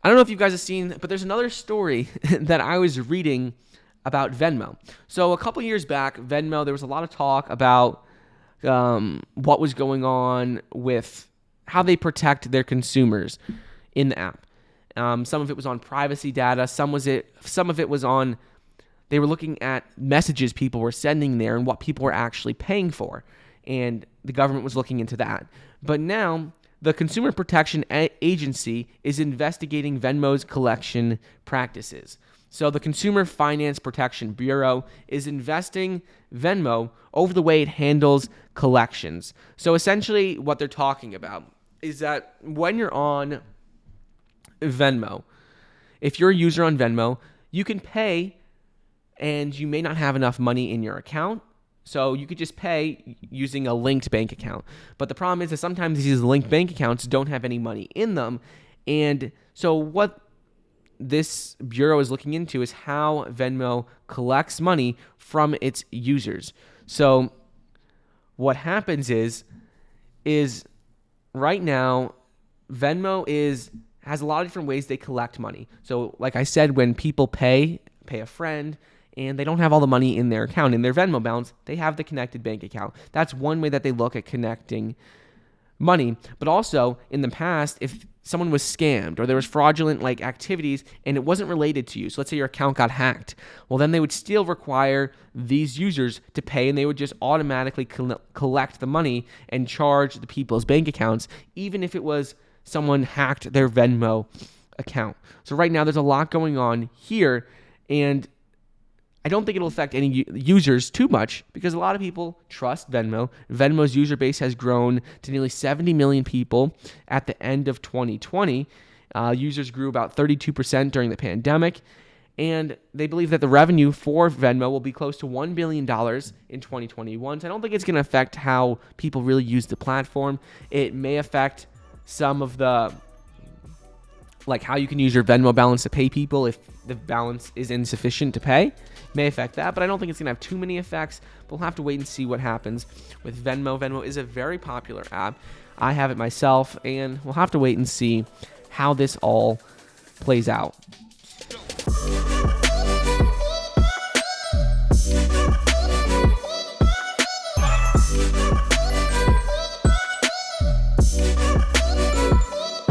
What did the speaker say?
I don't know if you guys have seen, but there's another story that I was reading about Venmo. So a couple years back, Venmo, there was a lot of talk about what was going on with how they protect their consumers in the app. Some of it was on privacy data. Some of it was on, they were looking at messages people were sending there and what people were actually paying for. And the government was looking into that. But now the Consumer Protection Agency is investigating Venmo's collection practices. So the Consumer Finance Protection Bureau is investing Venmo over the way it handles collections. So essentially what they're talking about is that when you're on Venmo, if you're a user on Venmo, you can pay and you may not have enough money in your account. So you could just pay using a linked bank account. But the problem is that sometimes these linked bank accounts don't have any money in them. And so what this bureau is looking into is how Venmo collects money from its users. So what happens is right now, Venmo has a lot of different ways they collect money. So like I said, when people pay a friend, and they don't have all the money in their account, in their Venmo balance, they have the connected bank account. That's one way that they look at connecting money. But also, in the past, if someone was scammed or there was fraudulent activities and it wasn't related to you, so let's say your account got hacked, well, then they would still require these users to pay, and they would just automatically collect the money and charge the people's bank accounts, even if it was someone hacked their Venmo account. So right now, there's a lot going on here, and I don't think it'll affect any users too much because a lot of people trust Venmo. Venmo's user base has grown to nearly 70 million people at the end of 2020. Users grew about 32% during the pandemic, and they believe that the revenue for Venmo will be close to $1 billion in 2021. So I don't think it's going to affect how people really use the platform. It may affect some of the how you can use your Venmo balance to pay people if the balance is insufficient to pay. May affect that, but I don't think it's going to have too many effects. We'll have to wait and see what happens with Venmo. Venmo is a very popular app. I have it myself, and we'll have to wait and see how this all plays out.